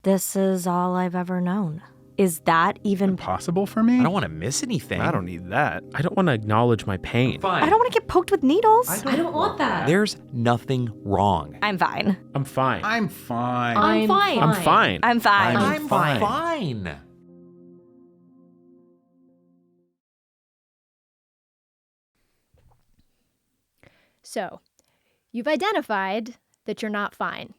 This is all I've ever known. Is that even Possible for me? I don't want to miss anything. I don't need that. I don't want to acknowledge my pain. Fine. I don't want to get poked with needles. I don't want that. There's nothing wrong. I'm fine. I'm fine. I'm fine. I'm fine. I'm fine. I'm fine. I'm fine. So, you've identified that you're not fine.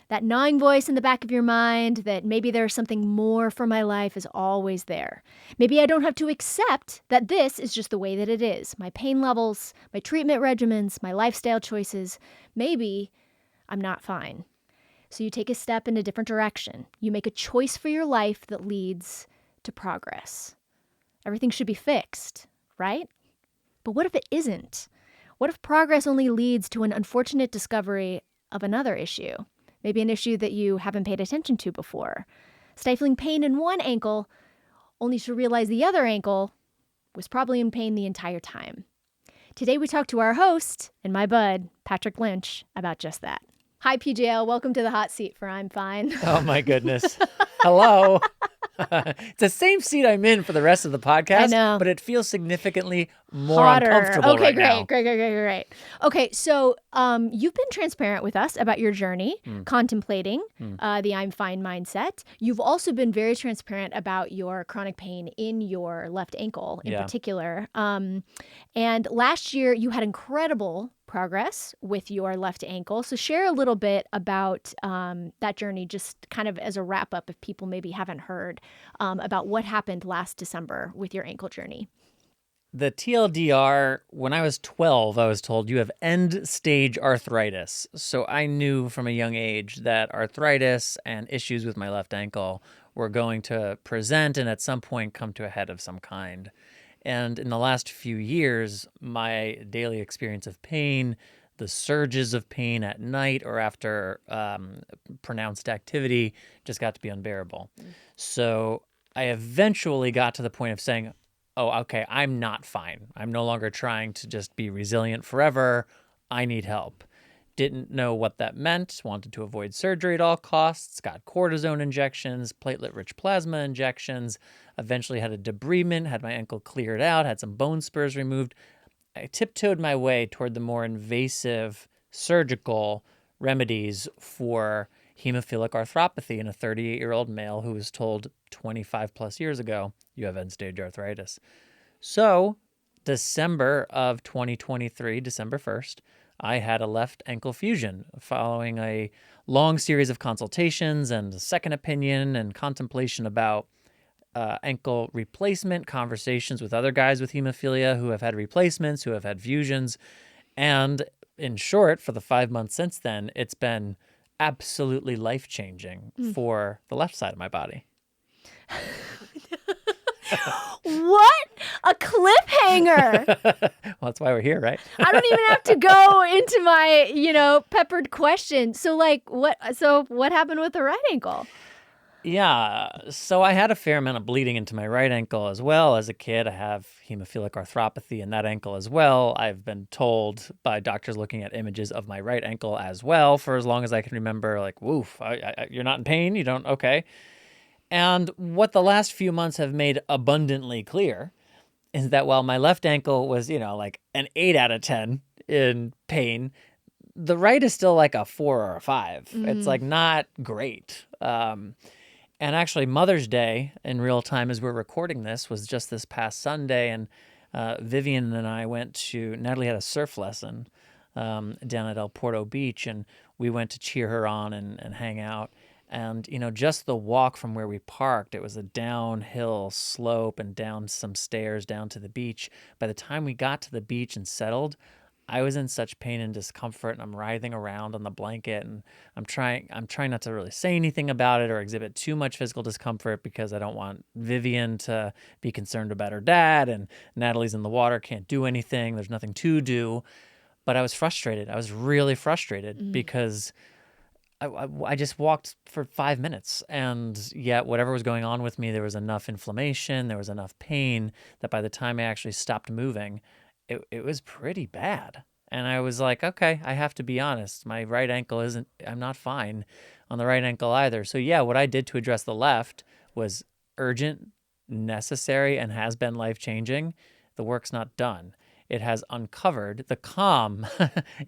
That gnawing voice in the back of your mind that maybe there's something more for my life is always there. Maybe I don't have to accept that this is just the way that it is. My pain levels, my treatment regimens, my lifestyle choices. Maybe I'm not fine. So you take a step in a different direction. You make a choice for your life that leads to progress. Everything should be fixed, right? But what if it isn't? What if progress only leads to an unfortunate discovery of another issue? Maybe an issue that you haven't paid attention to before. Stifling pain in one ankle, only to realize the other ankle was probably in pain the entire time. Today we talk to our host and my bud, Patrick Lynch, about just that. Hi, PJL. Welcome to the hot seat for I'm Fine. Oh, my goodness. Hello. It's the same seat I'm in for the rest of the podcast, I know. but it feels significantly more Hotter. uncomfortable Okay, right great, now. great. Okay, so you've been transparent with us about your journey, contemplating the I'm Fine mindset. You've also been very transparent about your chronic pain in your left ankle in Yeah. particular. And last year, you had incredible progress with your left ankle. So share a little bit about that journey, just kind of as a wrap up if people maybe haven't heard about what happened last December with your ankle journey. The TLDR, when I was 12, I was told you have end-stage arthritis. So I knew from a young age that arthritis and issues with my left ankle were going to present and at some point come to a head of some kind. And in the last few years, my daily experience of pain, the surges of pain at night or after pronounced activity just got to be unbearable. So I eventually got to the point of saying, oh, okay, I'm not fine. I'm no longer trying to just be resilient forever. I need help. Didn't know what that meant, wanted to avoid surgery at all costs, got cortisone injections, platelet-rich plasma injections, eventually had a debridement, had my ankle cleared out, had some bone spurs removed. I tiptoed my way toward the more invasive surgical remedies for hemophilic arthropathy in a 38-year-old male who was told 25 plus years ago, you have end-stage arthritis. So December of 2023, December 1st, I had a left ankle fusion following a long series of consultations and a second opinion and contemplation about ankle replacement, conversations with other guys with hemophilia who have had replacements, who have had fusions. And in short, for the 5 months since then, it's been absolutely life-changing for the left side of my body. What a cliffhanger! Well, that's why we're here, right? I don't even have to go into my, peppered question. So, what happened with the right ankle? Yeah, so I had a fair amount of bleeding into my right ankle as well. As a kid, I have hemophilic arthropathy in that ankle as well. I've been told by doctors looking at images of my right ankle as well for as long as I can remember, like, woof, you're not in pain? You don't? Okay. And what the last few months have made abundantly clear is that while my left ankle was, like an 8 out of 10 in pain, the right is still like a 4 or a 5. It's like not great. And actually, Mother's Day in real time as we're recording this was just this past Sunday. And Vivian and I Natalie had a surf lesson down at El Porto Beach, and we went to cheer her on and hang out. And, just the walk from where we parked, it was a downhill slope and down some stairs down to the beach. By the time we got to the beach and settled, I was in such pain and discomfort, and I'm writhing around on the blanket, and I'm trying not to really say anything about it or exhibit too much physical discomfort because I don't want Vivian to be concerned about her dad, and Natalie's in the water, can't do anything. There's nothing to do. But I was frustrated. I was really frustrated because I just walked for 5 minutes, and yet whatever was going on with me, there was enough inflammation, there was enough pain that by the time I actually stopped moving, it was pretty bad. And I was like, okay, I have to be honest. My right ankle I'm not fine on the right ankle either. So yeah, what I did to address the left was urgent, necessary, and has been life-changing. The work's not done. It has uncovered the calm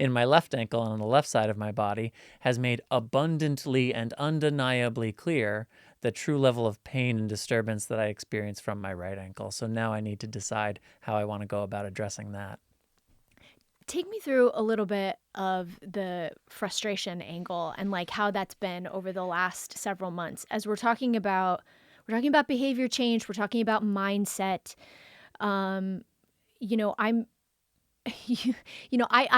in my left ankle and on the left side of my body, has made abundantly and undeniably clear the true level of pain and disturbance that I experience from my right ankle. So now I need to decide how I want to go about addressing that. Take me through a little bit of the frustration angle and like how that's been over the last several months. As we're talking about behavior change, we're talking about mindset. I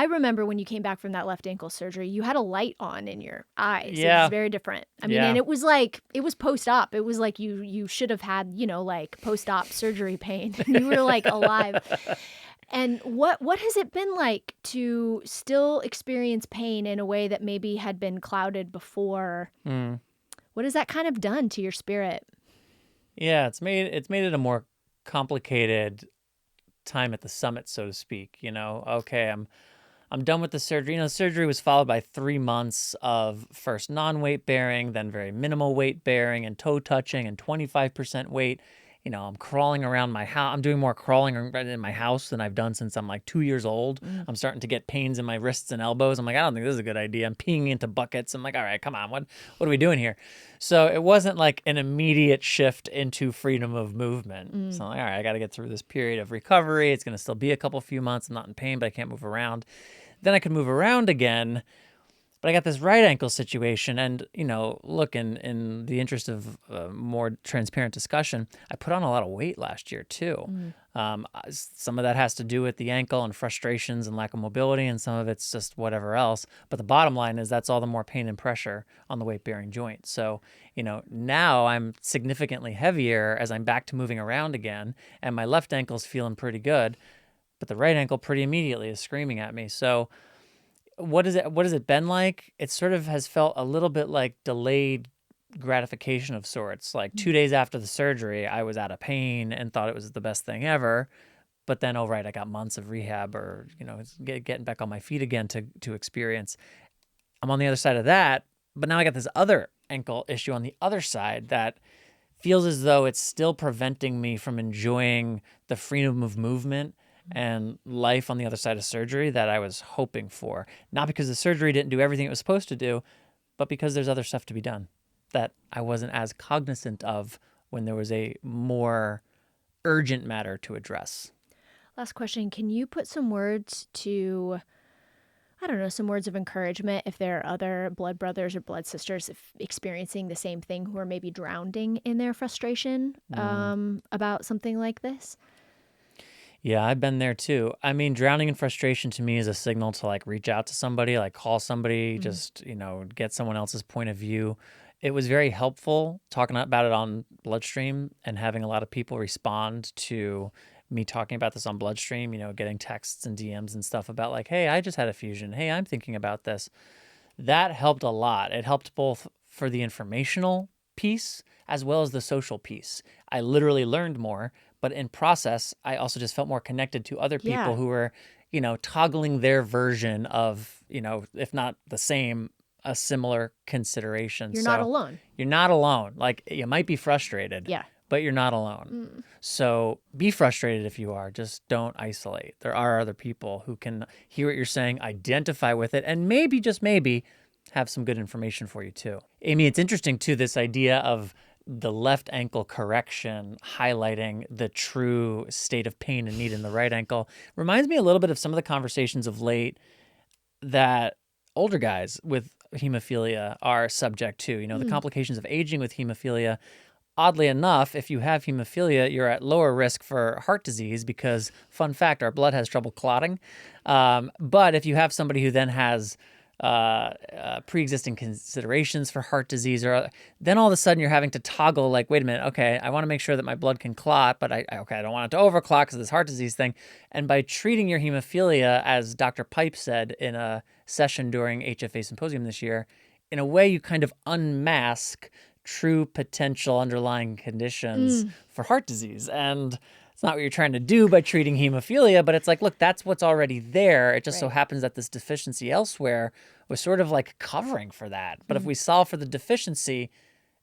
remember when you came back from that left ankle surgery, you had a light on in your eyes. It Yeah. was very different. I mean, Yeah. and it was post-op. It was like you should have had, like post-op surgery pain. You were like alive. And what has it been like to still experience pain in a way that maybe had been clouded before? What has that kind of done to your spirit? Yeah, it's made it a more complicated time at the summit, so to speak. Okay, I'm done with the surgery. The surgery was followed by 3 months of first non-weight bearing, then very minimal weight bearing and toe touching and 25% weight. I'm crawling around my house. I'm doing more crawling in my house than I've done since I'm like 2 years old. I'm starting to get pains in my wrists and elbows. I'm like, I don't think this is a good idea. I'm peeing into buckets. I'm like, all right, come on. What are we doing here? So it wasn't like an immediate shift into freedom of movement. So I'm like, all right, I got to get through this period of recovery. It's going to still be a few months. I'm not in pain, but I can't move around. Then I could move around again. But I got this right ankle situation, and look, in the interest of more transparent discussion, I put on a lot of weight last year too. Some of that has to do with the ankle and frustrations and lack of mobility, and some of it's just whatever else. But the bottom line is that's all the more pain and pressure on the weight-bearing joint. So now I'm significantly heavier as I'm back to moving around again, and my left ankle's feeling pretty good, but the right ankle pretty immediately is screaming at me. So what has it been like? It sort of has felt a little bit like delayed gratification of sorts. Like 2 days after the surgery, I was out of pain and thought it was the best thing ever. But then, I got months of rehab or, getting back on my feet again to experience. I'm on the other side of that, but now I got this other ankle issue on the other side that feels as though it's still preventing me from enjoying the freedom of movement and life on the other side of surgery that I was hoping for. Not because the surgery didn't do everything it was supposed to do, but because there's other stuff to be done that I wasn't as cognizant of when there was a more urgent matter to address. Last question. Can you put some words to, some words of encouragement if there are other blood brothers or blood sisters experiencing the same thing who are maybe drowning in their frustration about something like this? Yeah, I've been there too. I mean, drowning in frustration to me is a signal to like reach out to somebody, like call somebody, just, get someone else's point of view. It was very helpful talking about it on Bloodstream and having a lot of people respond to me talking about this on Bloodstream, getting texts and DMs and stuff about like, hey, I just had a fusion. Hey, I'm thinking about this. That helped a lot. It helped both for the informational piece as well as the social piece. I literally learned more. But in process, I also just felt more connected to other people who were, toggling their version of, if not the same, a similar consideration. You're not alone. You're not alone. Like, you might be frustrated, but you're not alone. So be frustrated if you are. Just don't isolate. There are other people who can hear what you're saying, identify with it, and maybe, just maybe, have some good information for you too. Amy, it's interesting too, this idea of the left ankle correction highlighting the true state of pain and need in the right ankle reminds me a little bit of some of the conversations of late that older guys with hemophilia are subject to. The complications of aging with hemophilia. Oddly enough, if you have hemophilia, you're at lower risk for heart disease because, fun fact, our blood has trouble clotting. But if you have somebody who then has pre-existing considerations for heart disease, or then all of a sudden you're having to toggle like, wait a minute, okay, I want to make sure that my blood can clot, but I don't want it to overclot because of this heart disease thing. And by treating your hemophilia, as Dr. Pipe said in a session during HFA Symposium this year, in a way you kind of unmask true potential underlying conditions for heart disease. And It's not what you're trying to do by treating hemophilia, but it's like, look, that's what's already there. It just so Right. happens that this deficiency elsewhere was sort of like covering for that. But if we solve for the deficiency,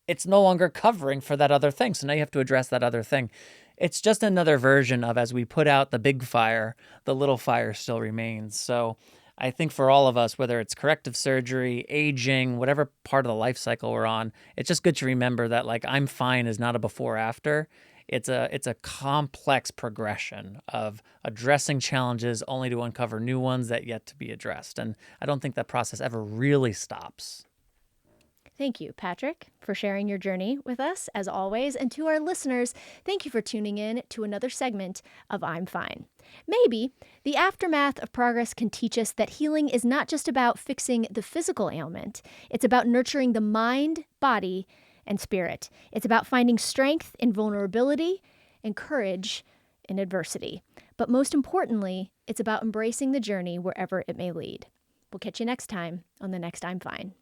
it's no longer covering for that other thing. So now you have to address that other thing. It's just another version of, as we put out the big fire, the little fire still remains. So I think for all of us, whether it's corrective surgery, aging, whatever part of the life cycle we're on, it's just good to remember that like I'm fine is not a before after. It's a complex progression of addressing challenges only to uncover new ones that yet to be addressed. And I don't think that process ever really stops. Thank you, Patrick, for sharing your journey with us, as always. And to our listeners, thank you for tuning in to another segment of I'm Fine. Maybe the aftermath of progress can teach us that healing is not just about fixing the physical ailment. It's about nurturing the mind, body, and spirit. It's about finding strength in vulnerability and courage in adversity. But most importantly, it's about embracing the journey wherever it may lead. We'll catch you next time on the next I'm Fine.